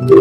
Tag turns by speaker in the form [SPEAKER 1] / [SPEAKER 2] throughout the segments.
[SPEAKER 1] Hello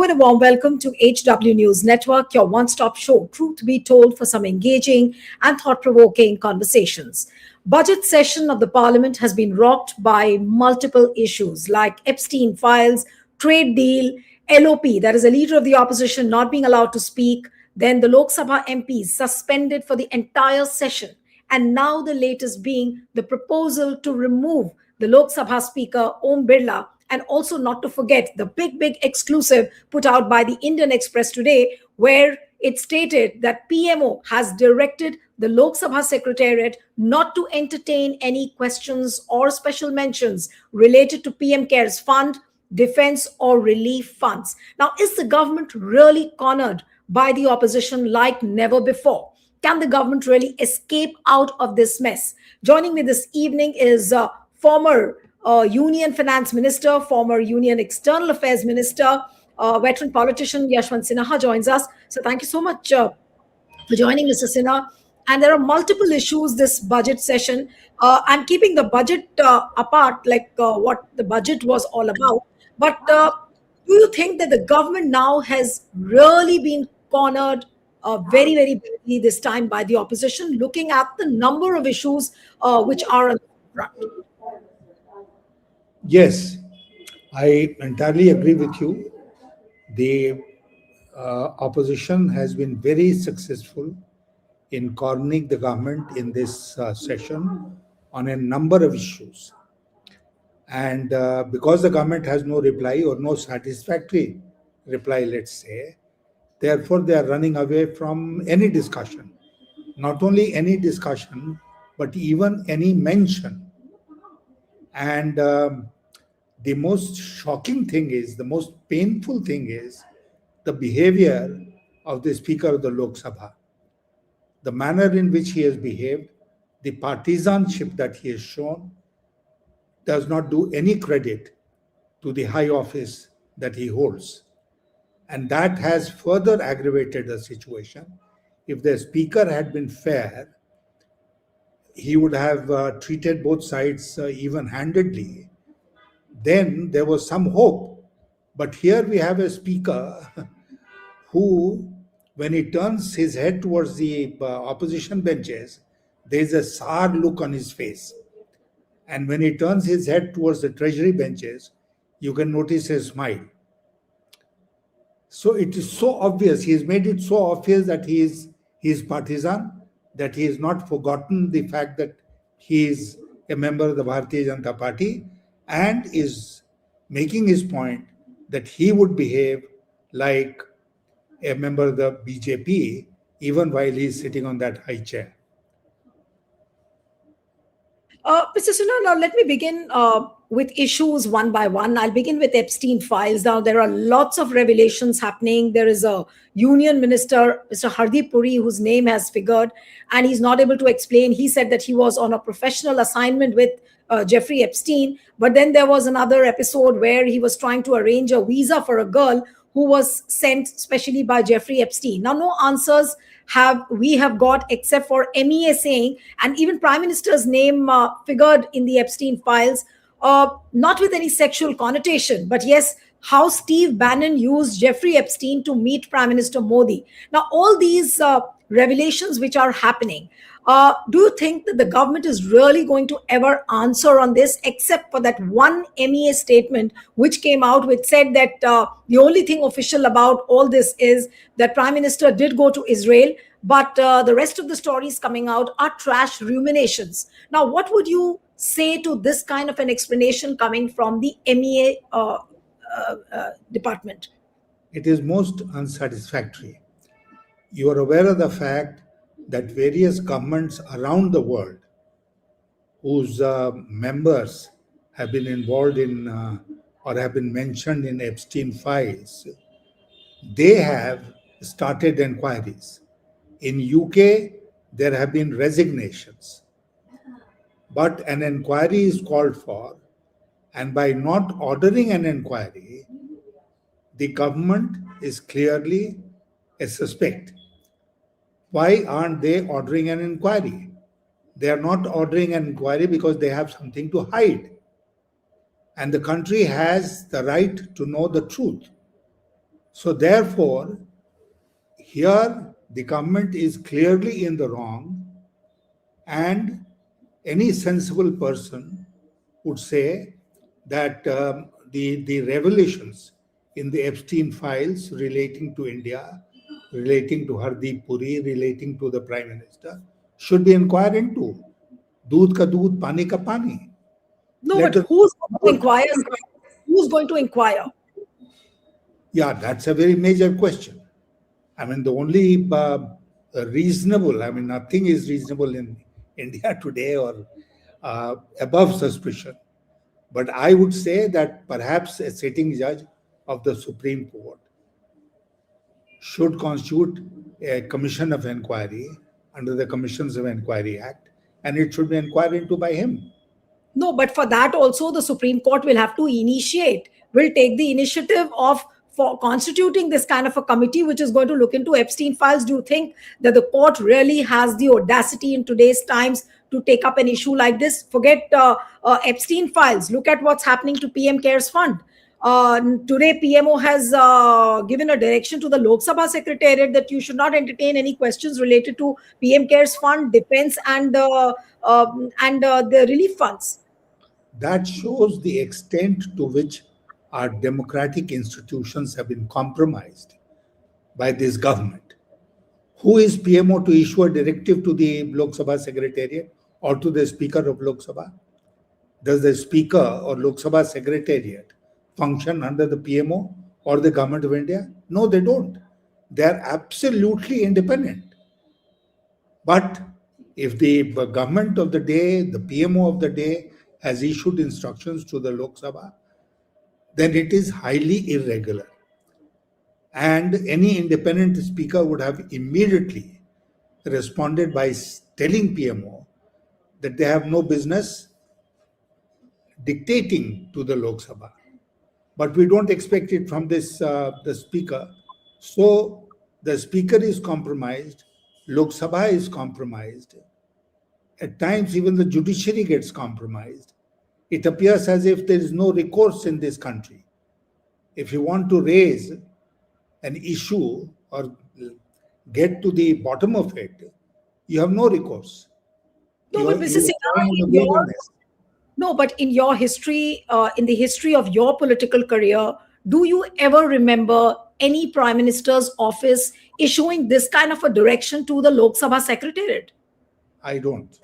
[SPEAKER 1] and a warm welcome to HW News Network, your one-stop show, truth be told, for some engaging and thought-provoking conversations. Budget session of the parliament has been rocked by multiple issues like Epstein files, trade deal, LOP, that is a leader of the opposition not being allowed to speak, then the Lok Sabha MPs suspended for the entire session, and now the latest being the proposal to remove the Lok Sabha Speaker Om Birla, and also not to forget the big exclusive put out by the Indian Express today, where it stated that PMO has directed the Lok Sabha Secretariat not to entertain any questions or special mentions related to PM Cares Fund, defense or relief funds. Now, is the government really cornered by the opposition like never before? Can the government really escape out of this mess? Joining me this evening is former Union Finance Minister, former Union External Affairs Minister, veteran politician Yashwant Sinha joins us. So thank you so much for joining, Mr. Sinha. And there are multiple issues this budget session. I'm keeping the budget apart, like what the budget was all about. But do you think that the government now has really been cornered very badly this time by the opposition, looking at the number of issues which are on the front?
[SPEAKER 2] Yes, I entirely agree with you. The opposition has been very successful in cornering the government in this session on a number of issues. And because the government has no reply or no satisfactory reply, let's say, therefore they are running away from any discussion. Not only any discussion, but even any mention. And the most shocking thing is, the most painful thing is the behavior of the Speaker of the Lok Sabha. The manner in which he has behaved, the partisanship that he has shown, does not do any credit to the high office that he holds. And that has further aggravated the situation. If the Speaker had been fair, he would have treated both sides even-handedly. Then there was some hope. But here we have a Speaker who, when he turns his head towards the opposition benches, there is a sour look on his face. And when he turns his head towards the treasury benches, you can notice a smile. So it is so obvious, he has made it so obvious that he is partisan, that he has not forgotten the fact that he is a member of the Bharatiya Janata Party, and is making his point that he would behave like a member of the BJP even while he is sitting on that high chair.
[SPEAKER 1] Mr. Sinha, now let me begin with issues one by one. I'll begin with Epstein files. Now, there are lots of revelations happening. There is a union minister, Mr. Hardeep Puri, whose name has figured, and he's not able to explain. He said that he was on a professional assignment with Jeffrey Epstein, but then there was another episode where he was trying to arrange a visa for a girl who was sent specially by Jeffrey Epstein. Now, no answers we have got except for MEA saying, and even Prime Minister's name figured in the Epstein files, not with any sexual connotation, but yes, how Steve Bannon used Jeffrey Epstein to meet Prime Minister Modi. Now, all these revelations which are happening, do you think that the government is really going to ever answer on this, except for that one MEA statement which came out, which said that the only thing official about all this is that Prime Minister did go to Israel, but the rest of the stories coming out are trash ruminations. Now, what would you say to this kind of an explanation coming from the MEA department?
[SPEAKER 2] It is most unsatisfactory. You are aware of the fact that various governments around the world whose members have been involved in or have been mentioned in Epstein files, they have started inquiries. In UK, there have been resignations, but an inquiry is called for, And by not ordering an inquiry, the government is clearly a suspect. Why aren't they ordering an inquiry? They are not ordering an inquiry because they have something to hide. And the country has the right to know the truth. So, therefore, here the government is clearly in the wrong, and any sensible person would say that the revelations in the Epstein files relating to India, relating to Hardeep Puri, relating to the Prime Minister, should be inquired into. Doodh ka doodh, pani ka pani.
[SPEAKER 1] No,
[SPEAKER 2] Let
[SPEAKER 1] but
[SPEAKER 2] the
[SPEAKER 1] who's going to inquire? Who's going to inquire?
[SPEAKER 2] Yeah, that's a very major question. I mean, the only reasonable, I mean, nothing is reasonable in India today or above suspicion. But I would say that perhaps a sitting judge of the Supreme Court should constitute a commission of inquiry under the Commissions of Inquiry Act, and it should be inquired into by him.
[SPEAKER 1] No, but for that also the Supreme Court will have to initiate, will take the initiative of for constituting this kind of a committee which is going to look into Epstein files. Do you think that the court really has the audacity in today's times to take up an issue like this? Forget Epstein files. Look at what's happening to PM Cares Fund. Today, PMO has given a direction to the Lok Sabha Secretariat that you should not entertain any questions related to PM Cares Fund, defense, and the relief funds.
[SPEAKER 2] That shows the extent to which our democratic institutions have been compromised by this government. Who is PMO to issue a directive to the Lok Sabha Secretariat or to the Speaker of Lok Sabha? Does the Speaker or Lok Sabha Secretariat function under the PMO or the Government of India? No, they don't. They are absolutely independent. But if the government of the day, the PMO of the day, has issued instructions to the Lok Sabha, then it is highly irregular. And any independent speaker would have immediately responded by telling PMO that they have no business dictating to the Lok Sabha. But we don't expect it from this the speaker. So the speaker is compromised, Lok Sabha is compromised. At times, even the judiciary gets compromised. It appears as if there is no recourse in this country. If you want to raise an issue or get to the bottom of it, you have no recourse.
[SPEAKER 1] No, but Mr. Sinha, no, but in your history, in the history of your political career, do you ever remember any Prime Minister's office issuing this kind of a direction to the Lok Sabha Secretariat?
[SPEAKER 2] I don't.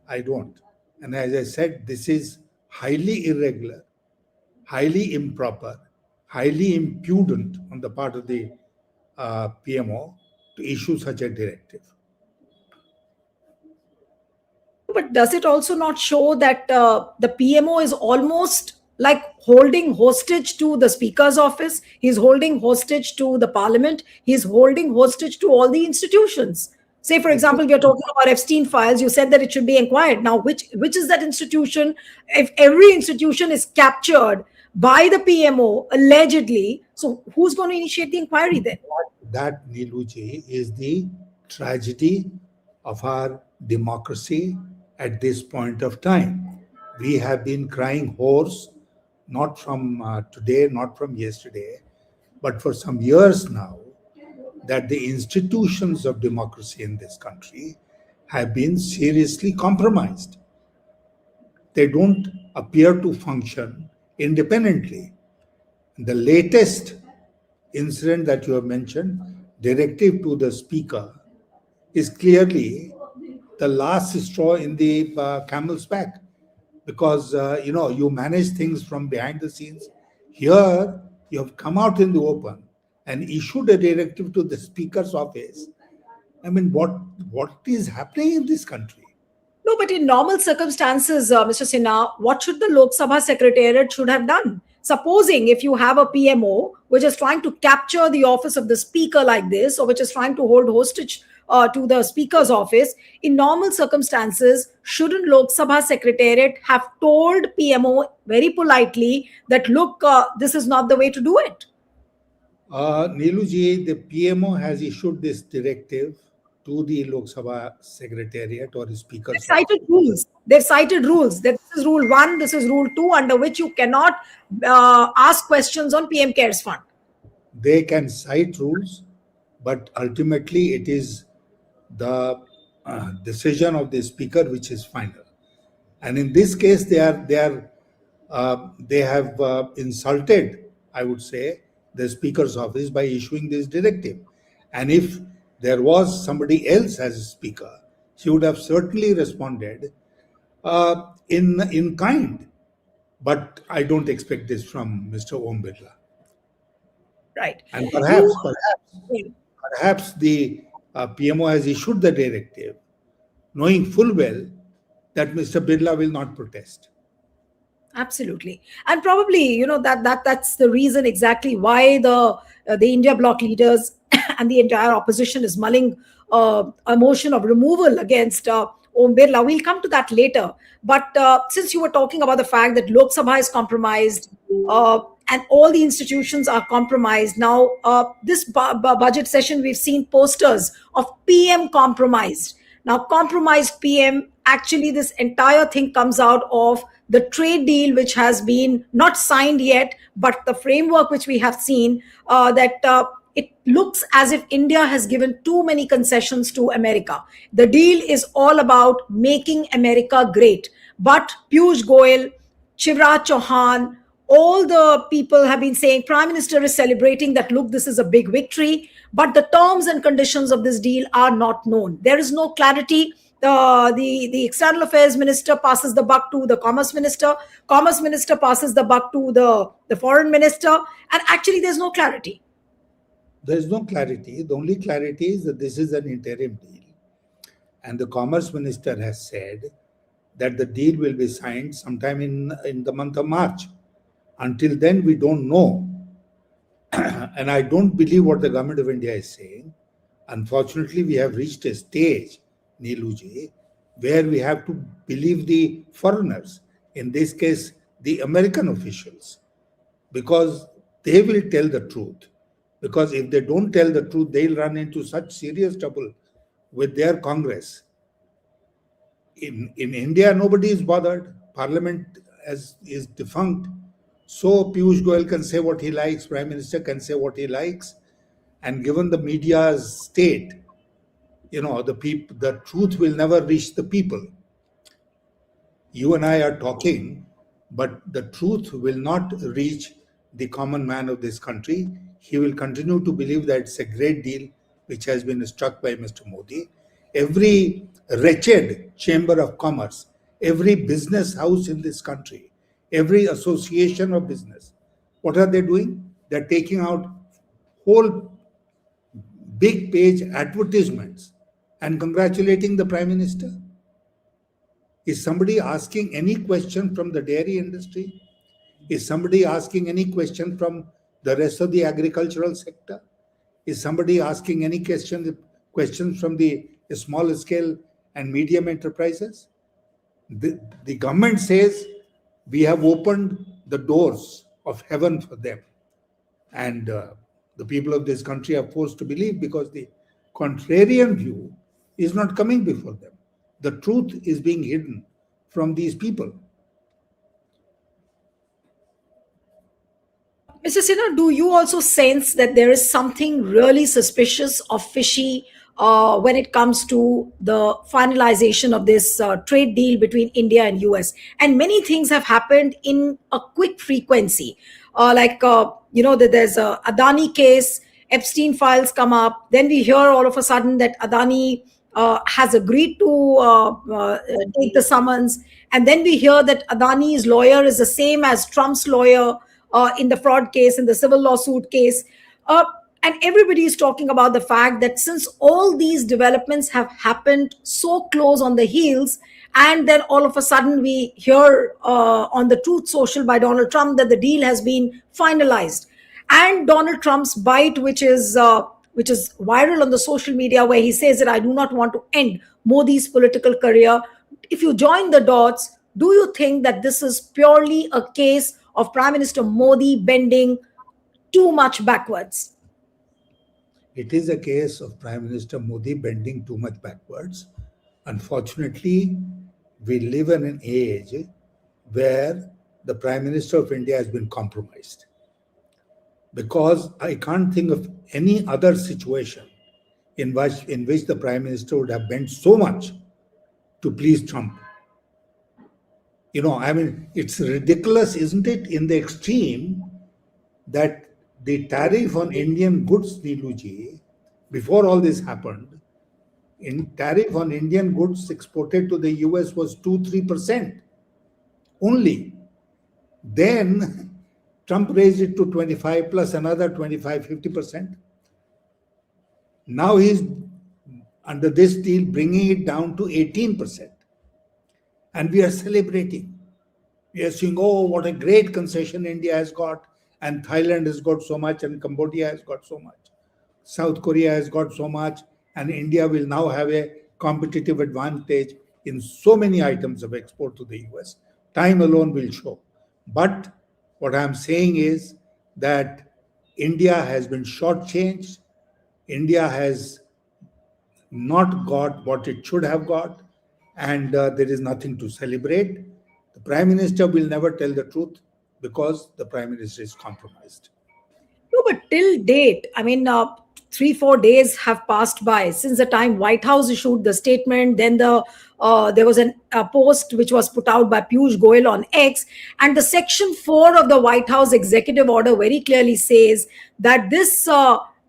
[SPEAKER 2] And as I said, this is highly irregular, highly improper, highly impudent on the part of the PMO to issue such a directive.
[SPEAKER 1] But does it also not show that the PMO is almost like holding hostage to the Speaker's office? He's holding hostage to the Parliament. He's holding hostage to all the institutions. Say, for example, we are talking about Epstein files. You said that it should be inquired. Now, which is that institution? If every institution is captured by the PMO, allegedly, so who's going to initiate the inquiry then?
[SPEAKER 2] That, Neeluji, is the tragedy of our democracy at this point of time. We have been crying hoarse, not from today, not from yesterday, but for some years now, that the institutions of democracy in this country have been seriously compromised. They don't appear to function independently. The latest incident that you have mentioned, directive to the Speaker, is clearly the last straw in the camel's back, because you manage things from behind the scenes. Here, you have come out in the open and issued a directive to the Speaker's office. I mean, what is happening in this country?
[SPEAKER 1] No, but in normal circumstances, Mr. Sinha, what should the Lok Sabha Secretariat should have done? Supposing if you have a PMO which is trying to capture the office of the Speaker like this, or which is trying to hold hostage to the speaker's office. In normal circumstances, shouldn't Lok Sabha secretariat have told PMO very politely that, look, this is not the way to do it?
[SPEAKER 2] Neelu ji, the PMO has issued this directive to the Lok Sabha Secretariat or Speaker's
[SPEAKER 1] They've
[SPEAKER 2] office.
[SPEAKER 1] cited rules. They've cited rules. That this is rule one, this is rule two, under which you cannot ask questions on PM Cares Fund.
[SPEAKER 2] They can cite rules, but ultimately it is the decision of the Speaker which is final. And in this case, they have insulted, I would say, the Speaker's office by issuing this directive. And if there was somebody else as a Speaker, she would have certainly responded in kind. But I don't expect this from Mr. Om Birla.
[SPEAKER 1] Right.
[SPEAKER 2] And
[SPEAKER 1] You,
[SPEAKER 2] perhaps the PMO has issued the directive, knowing full well that Mr. Birla will not protest.
[SPEAKER 1] absolutely, and probably that's the reason exactly why the India bloc leaders and the entire opposition is mulling a motion of removal against Om Birla. We'll come to that later. But since you were talking about the fact that Lok Sabha is compromised and all the institutions are compromised now, this budget session we've seen posters of PM compromised. Now, compromised PM, actually, this entire thing comes out of the trade deal, which has been not signed yet, but the framework which we have seen, that it looks as if India has given too many concessions to America. The deal is all about making America great. But Piyush Goyal, Shivraj Chauhan, all the people have been saying Prime Minister is celebrating that, look, this is a big victory, but the terms and conditions of this deal are not known. There is no clarity. The External Affairs Minister passes the buck to the Commerce Minister. Commerce Minister passes the buck to the Foreign Minister. And actually, there's no clarity.
[SPEAKER 2] There is no clarity. The only clarity is that this is an interim deal. And the Commerce Minister has said that the deal will be signed sometime in the month of March. Until then, we don't know. And I don't believe what the government of India is saying. Unfortunately, we have reached a stage, Neelu ji, where we have to believe the foreigners, in this case, the American officials, because they will tell the truth. Because if they don't tell the truth, they'll run into such serious trouble with their Congress. In India, nobody is bothered. Parliament is defunct. So Piyush Goyal can say what he likes, Prime Minister can say what he likes. And given the media's state, the truth will never reach the people. You and I are talking, but the truth will not reach the common man of this country. He will continue to believe that it's a great deal which has been struck by Mr. Modi. Every wretched chamber of commerce, every business house in this country, every association of business, what are they doing? They're taking out whole big page advertisements and congratulating the Prime Minister. Is somebody asking any question from the dairy industry? Is somebody asking any question from the rest of the agricultural sector? Is somebody asking any questions from the small scale and medium enterprises? The government says we have opened the doors of heaven for them. And the people of this country are forced to believe, because the contrarian view is not coming before them. The truth is being hidden from these people.
[SPEAKER 1] Mr. Sinha, do you also sense that there is something really suspicious or fishy when it comes to the finalization of this trade deal between India and US? And many things have happened in a quick frequency. That there's a Adani case, Epstein files come up. Then we hear all of a sudden that Adani has agreed to take the summons. And then we hear that Adani's lawyer is the same as Trump's lawyer in the fraud case, in the civil lawsuit case. And everybody is talking about the fact that since all these developments have happened so close on the heels, and then all of a sudden we hear on the Truth Social by Donald Trump that the deal has been finalized. And Donald Trump's bite, which is which is viral on the social media, where he says that I do not want to end Modi's political career. If you join the dots, do you think that this is purely a case of Prime Minister Modi bending too much backwards?
[SPEAKER 2] It is a case of Prime Minister Modi bending too much backwards. Unfortunately, we live in an age where the Prime Minister of India has been compromised. Because I can't think of any other situation in which the Prime Minister would have bent so much to please Trump. I mean, it's ridiculous, isn't it, in the extreme, that the tariff on Indian goods, Neeluji, before all this happened, tariff on Indian goods exported to the US was 2-3% only. Then Trump raised it to 25 plus another 25-50%. Now he's, under this deal, bringing it down to 18%. And we are celebrating. We are saying, oh, what a great concession India has got, and Thailand has got so much, and Cambodia has got so much. South Korea has got so much, and India will now have a competitive advantage in so many items of export to the US. Time alone will show. But what I'm saying is that India has been shortchanged. India has not got what it should have got, and there is nothing to celebrate. The Prime Minister will never tell the truth because the Prime Minister is compromised.
[SPEAKER 1] No, but till date, I mean, 3-4 days have passed by since the time White House issued the statement. Then there was a post which was put out by Piyush Goyal on X, and the Section 4 of the White House executive order very clearly says that this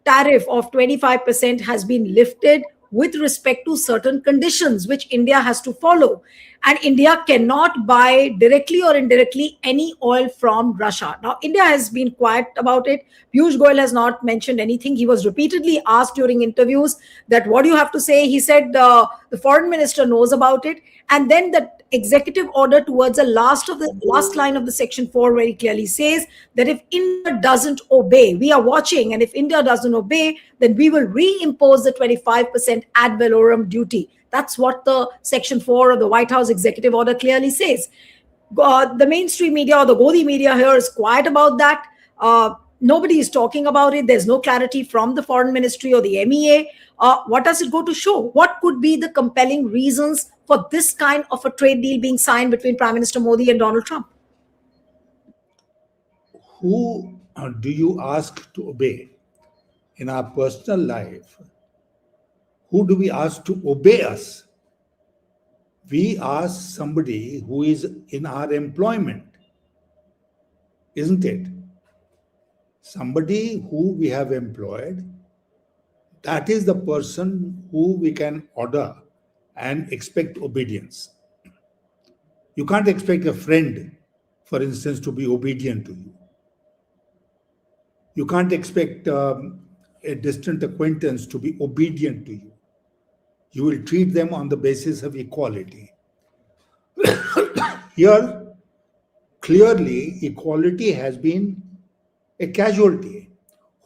[SPEAKER 1] tariff of 25% has been lifted with respect to certain conditions which India has to follow. And India cannot buy directly or indirectly any oil from Russia. Now, India has been quiet about it. Piyush Goyal has not mentioned anything. He was repeatedly asked during interviews that, what do you have to say? He said the foreign minister knows about it. And then the executive order towards the last line of the Section 4 very clearly says that if India doesn't obey, we are watching, and if India doesn't obey, then we will reimpose the 25% ad valorem duty. That's what the Section 4 of the White House executive order clearly says. The mainstream media or the Godi media here is quiet about that. Nobody is talking about it. There's no clarity from the foreign ministry or the MEA. What does it go to show? What could be the compelling reasons for this kind of a trade deal being signed between Prime Minister Modi and Donald Trump?
[SPEAKER 2] Who do you ask to obey? In our personal life, who do we ask to obey us? We ask somebody who is in our employment, isn't it? Somebody who we have employed, that is the person who we can order and expect obedience. You can't expect a friend, for instance, to be obedient to you. You can't expect a distant acquaintance to be obedient to you. You will treat them on the basis of equality. Here, clearly, equality has been a casualty.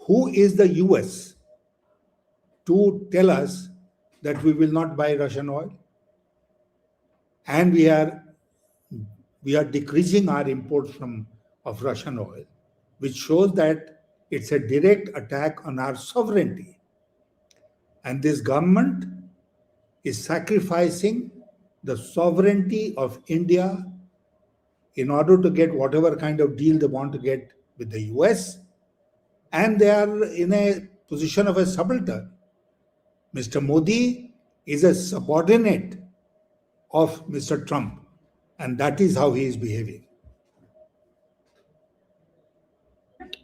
[SPEAKER 2] Who is the US to tell us that we will not buy Russian oil? And we are decreasing our imports of Russian oil, which shows that it's a direct attack on our sovereignty. And this government is sacrificing the sovereignty of India in order to get whatever kind of deal they want to get with the US. And they are in a position of a subaltern. Mr. Modi is a subordinate of Mr. Trump, and that is how he is behaving.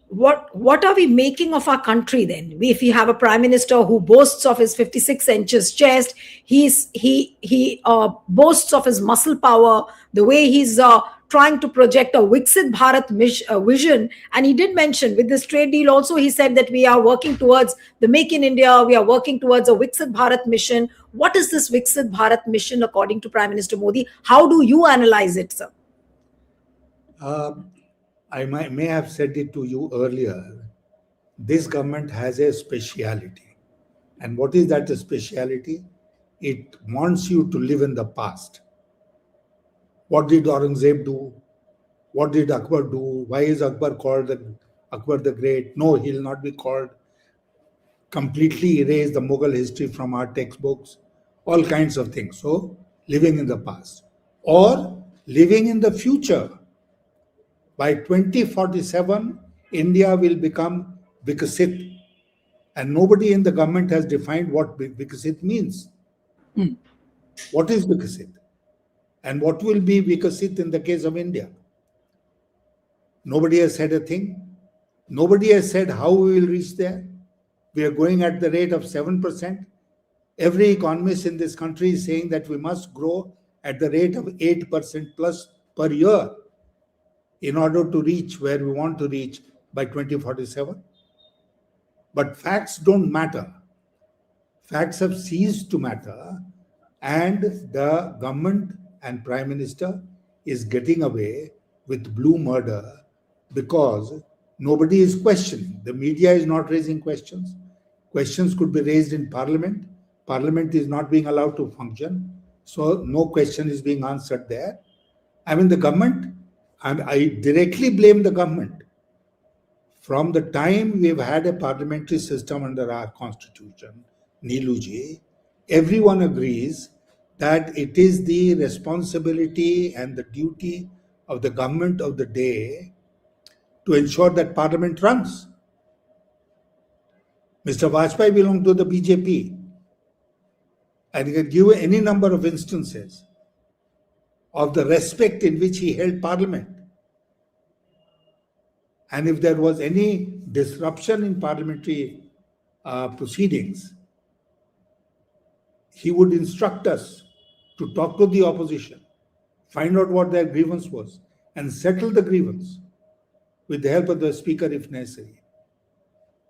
[SPEAKER 1] What are we making of our country then? If we have a prime minister who boasts of his 56 inches chest, he boasts of his muscle power, the way he's trying to project a Vikasit Bharat vision. And he did mention with this trade deal also, he said that we are working towards the Make in India, we are working towards a Vikasit Bharat mission. What is this Vikasit Bharat mission according to Prime Minister Modi? How do you analyze it, sir?
[SPEAKER 2] I may have said it to you earlier this government has a speciality. And what is that speciality? It wants you to live in the past. What did Aurangzeb do? What did Akbar do? Why is Akbar called Akbar the Great? No, he'll not be called. Completely erase the Mughal history from our textbooks, all kinds of things. So, living in the past or living in the future. By 2047, India will become Vikasit, and nobody in the government has defined what Vikasit means. What is Vikasit? And what will be Vikasit in the case of India? Nobody has said a thing. Nobody has said how we will reach there. We are going at the rate of 7%. Every economist in this country is saying that we must grow at the rate of 8% plus per year in order to reach where we want to reach by 2047. But facts don't matter. Facts have ceased to matter, and the government and Prime Minister is getting away with blue murder because nobody is questioning. The media is not raising questions. Questions could be raised in Parliament. Parliament is not being allowed to function. So no question is being answered there. I mean, the government, I directly blame the government. From the time we've had a parliamentary system under our constitution, Neelu ji, everyone agrees that it is the responsibility and the duty of the government of the day to ensure that parliament runs. Mr. Vajpayee belonged to the BJP. I can give any number of instances of the respect in which he held parliament. And if there was any disruption in parliamentary proceedings, he would instruct us to talk to the opposition, find out what their grievance was, and settle the grievance with the help of the speaker if necessary.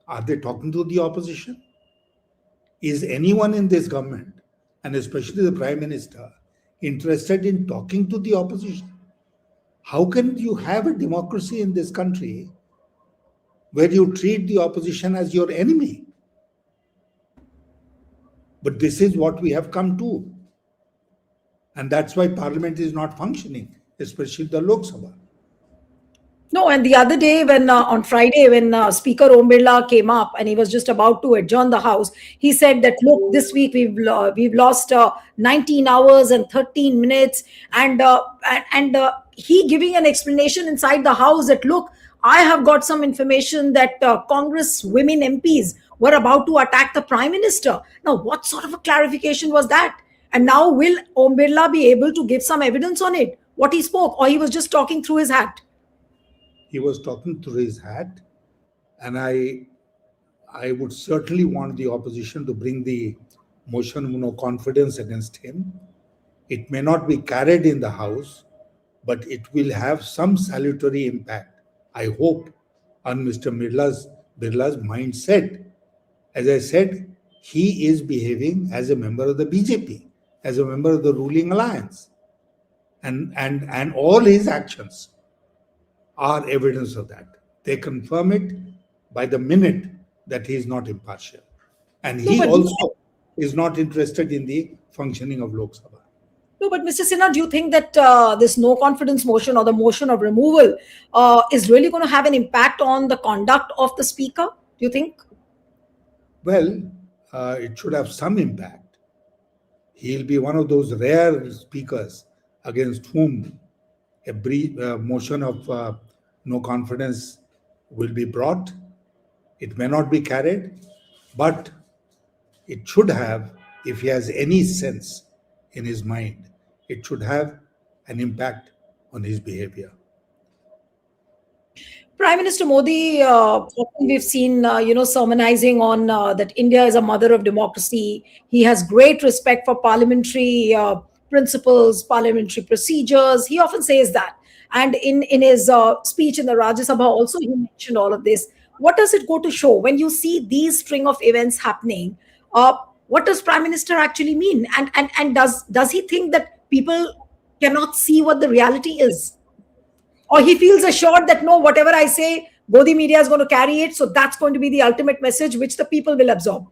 [SPEAKER 2] Are they talking to the opposition? Is anyone in this government, and especially the Prime Minister, interested in talking to the opposition? How can you have a democracy in this country where you treat the opposition as your enemy? But this is what we have come to. And that's why Parliament is not functioning, especially the Lok Sabha.
[SPEAKER 1] No, and the other day, when on Friday, when Speaker Om Birla came up and he was just about to adjourn the House, he said that, look, this week we've lost 19 hours and 13 minutes, and he giving an explanation inside the House that, look, I have got some information that Congress women MPs were about to attack the Prime Minister. Now, what sort of a clarification was that? And now, will Om Birla be able to give some evidence on it, what he spoke, or he was just talking through his hat?
[SPEAKER 2] He was talking through his hat, and I would certainly want the opposition to bring the motion of no confidence against him. It may not be carried in the House, but it will have some salutary impact, I hope, on Mr. Birla's mindset. As I said, he is behaving as a member of the BJP, as a member of the ruling alliance, and all his actions are evidence of that. They confirm it by the minute that he is not impartial. And he also is not interested in the functioning of Lok Sabha.
[SPEAKER 1] No, but Mr. Sinha, do you think that this no confidence motion or the motion of removal is really going to have an impact on the conduct of the Speaker? Do you think?
[SPEAKER 2] Well, it should have some impact. He'll be one of those rare speakers against whom a brief motion of no confidence will be brought. It may not be carried, but it should have, if he has any sense in his mind, it should have an impact on his behavior.
[SPEAKER 1] Prime Minister Modi, often we've seen, sermonizing on that India is a mother of democracy. He has great respect for parliamentary principles, parliamentary procedures. He often says that. And in his speech in the Rajya Sabha also, he mentioned all of this. What does it go to show when you see these string of events happening? What does Prime Minister actually mean? And does he think that people cannot see what the reality is? Or he feels assured that, no, whatever I say Godi media is going to carry it. So that's going to be the ultimate message which the people will absorb.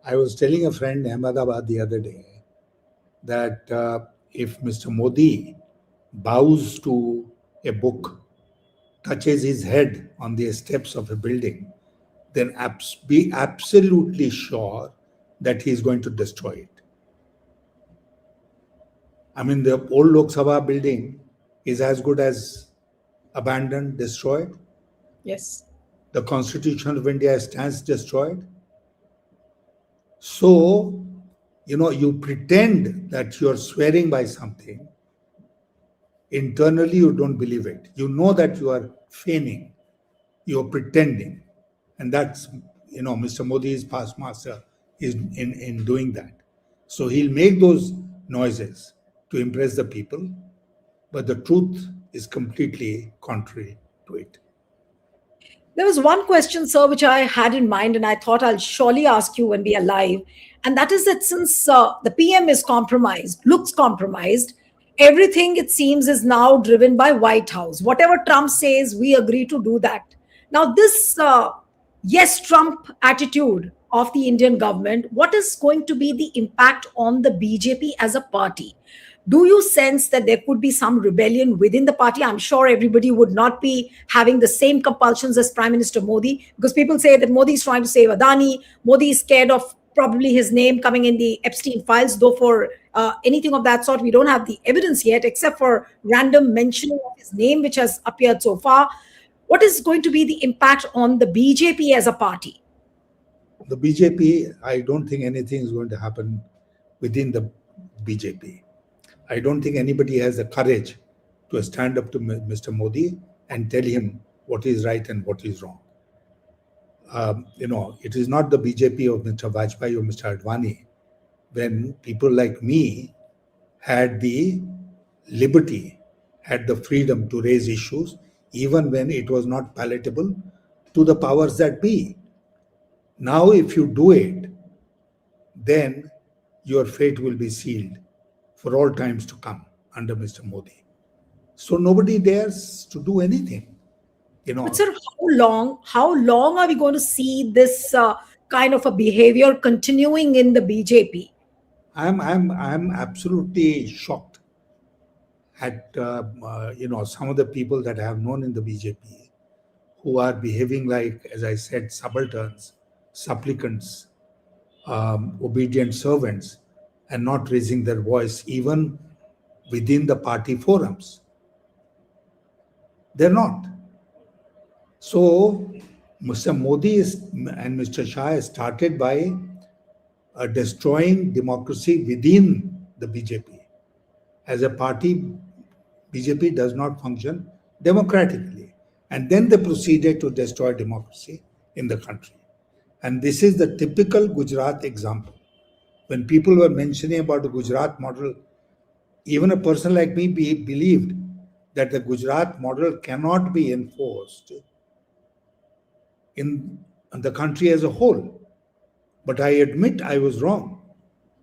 [SPEAKER 2] I was telling a friend in Ahmedabad the other day that if Mr. Modi bows to a book, touches his head on the steps of a building, then be absolutely sure that he is going to destroy it. I mean, the old Lok Sabha building is as good as abandoned, destroyed.
[SPEAKER 1] Yes.
[SPEAKER 2] The Constitution of India stands destroyed. So, you pretend that you're swearing by something. Internally, you don't believe it. You know that you are feigning, you're pretending. And that's, Mr. Modi is past master is in doing that. So he'll make those noises to impress the people, but the truth is completely contrary to it.
[SPEAKER 1] There was one question, sir, which I had in mind, and I thought I'll surely ask you when we are live. And that is that since the PM is compromised, looks compromised, everything it seems is now driven by White House. Whatever Trump says, we agree to do that. Now, this yes Trump attitude of the Indian government, what is going to be the impact on the BJP as a party? Do you sense that there could be some rebellion within the party? I'm sure everybody would not be having the same compulsions as Prime Minister Modi, because people say that Modi is trying to save Adani. Modi is scared of probably his name coming in the Epstein files, though for anything of that sort, we don't have the evidence yet, except for random mentioning of his name, which has appeared so far. What is going to be the impact on the BJP as a party?
[SPEAKER 2] The BJP, I don't think anything is going to happen within the BJP. I don't think anybody has the courage to stand up to Mr. Modi and tell him what is right and what is wrong. It is not the BJP of Mr. Vajpayee or Mr. Advani when people like me had the liberty, had the freedom to raise issues, even when it was not palatable to the powers that be. Now, if you do it, then your fate will be sealed for all times to come under Mr. Modi. So nobody dares to do anything.
[SPEAKER 1] But sir, how long are we going to see this kind of a behavior continuing in the BJP?
[SPEAKER 2] I'm absolutely shocked at some of the people that I have known in the BJP who are behaving like, as I said, subalterns, supplicants, obedient servants, and not raising their voice even within the party forums. They're not. So Mr. Modi and Mr. Shah started by destroying democracy within the BJP. As a party, BJP does not function democratically. And then they proceeded to destroy democracy in the country. And this is the typical Gujarat example. When people were mentioning about the Gujarat model, even a person like me believed that the Gujarat model cannot be enforced in the country as a whole. But I admit I was wrong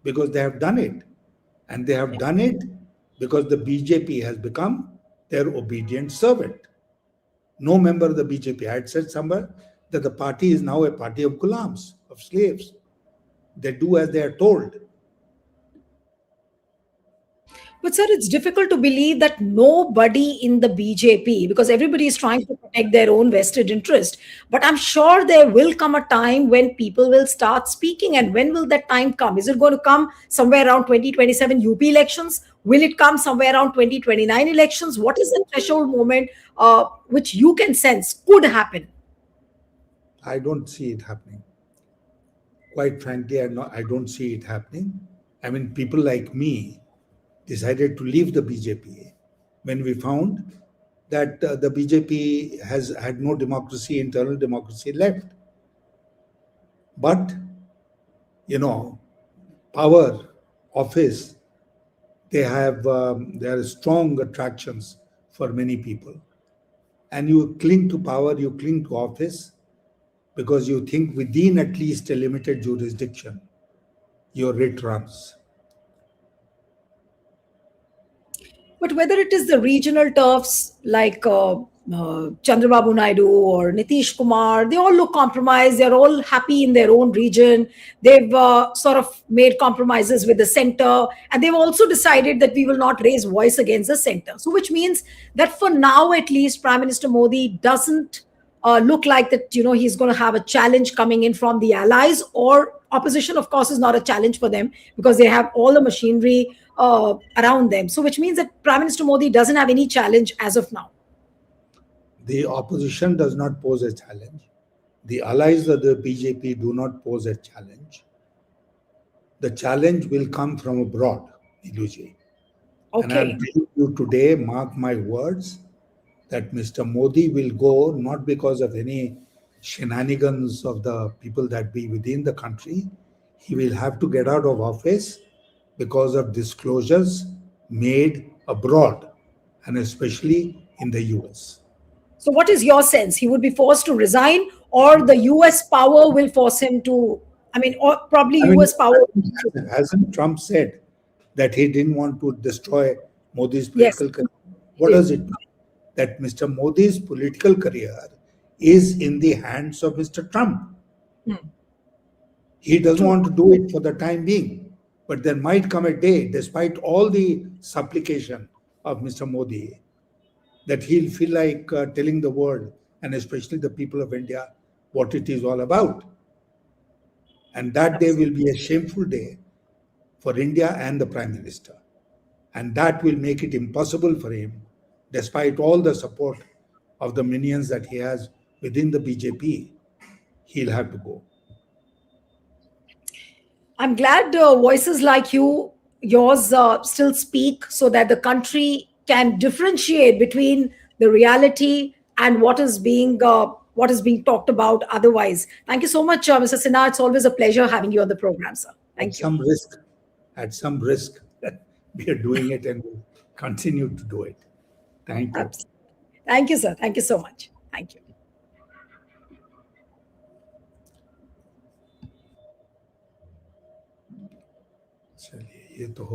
[SPEAKER 2] because they have done it. And they have done it because the BJP has become their obedient servant. No member of the BJP. I had said somewhere that the party is now a party of gulams, of slaves. They do as they are told.
[SPEAKER 1] But sir, it's difficult to believe that nobody in the BJP, because everybody is trying to protect their own vested interest. But I'm sure there will come a time when people will start speaking. And when will that time come? Is it going to come somewhere around 2027 UP elections? Will it come somewhere around 2029 elections? What is the threshold moment which you can sense could happen?
[SPEAKER 2] I don't see it happening. Quite frankly, I don't see it happening. I mean, people like me decided to leave the BJP when we found that the BJP has had no democracy, internal democracy left. But, power, office, there are strong attractions for many people. And you cling to power, you cling to office because you think within at least a limited jurisdiction, your writ runs.
[SPEAKER 1] But whether it is the regional turfs like Chandrababu Naidu or Nitish Kumar, they all look compromised. They're all happy in their own region. They've sort of made compromises with the center, and they've also decided that we will not raise voice against the center. So, which means that for now, at least, Prime Minister Modi doesn't look like that. He's going to have a challenge coming in from the allies, or opposition. Of course, is not a challenge for them because they have all the machinery around them. So, which means that Prime Minister Modi doesn't have any challenge as of now.
[SPEAKER 2] The opposition does not pose a challenge. The allies of the BJP do not pose a challenge. The challenge will come from abroad, Neelu. And I'm
[SPEAKER 1] Okay.
[SPEAKER 2] telling you today, mark my words, that Mr. Modi will go not because of any shenanigans of the people that be within the country. He will have to get out of office because of disclosures made abroad and especially in the US.
[SPEAKER 1] So, what is your sense? He would be forced to resign, or the US power will force him to, I mean, or probably
[SPEAKER 2] I mean,
[SPEAKER 1] US power.
[SPEAKER 2] hasn't Trump said that he didn't want to destroy Modi's
[SPEAKER 1] Yes,
[SPEAKER 2] political career?
[SPEAKER 1] he
[SPEAKER 2] What
[SPEAKER 1] did.
[SPEAKER 2] does it mean? That Mr. Modi's political career is in the hands of Mr. Trump. He doesn't
[SPEAKER 1] True.
[SPEAKER 2] want to do it for the time being. But there might come a day, despite all the supplication of Mr. Modi, that he'll feel like telling the world, and especially the people of India, what it is all about. And that day will be a shameful day for India and the Prime Minister. And that will make it impossible for him, despite all the support of the minions that he has within the BJP, he'll have to go.
[SPEAKER 1] I'm glad voices like yours, still speak so that the country can differentiate between the reality and what is being talked about otherwise. Thank you so much, Mr. Sinha. It's always a pleasure having you on the program, sir.
[SPEAKER 2] At
[SPEAKER 1] Thank you.
[SPEAKER 2] some risk, at some risk, we are doing it and will continue to do it. Thank you.
[SPEAKER 1] Absolutely. Thank you, sir. Thank you so much. Thank you.
[SPEAKER 2] चलिए ये तो हो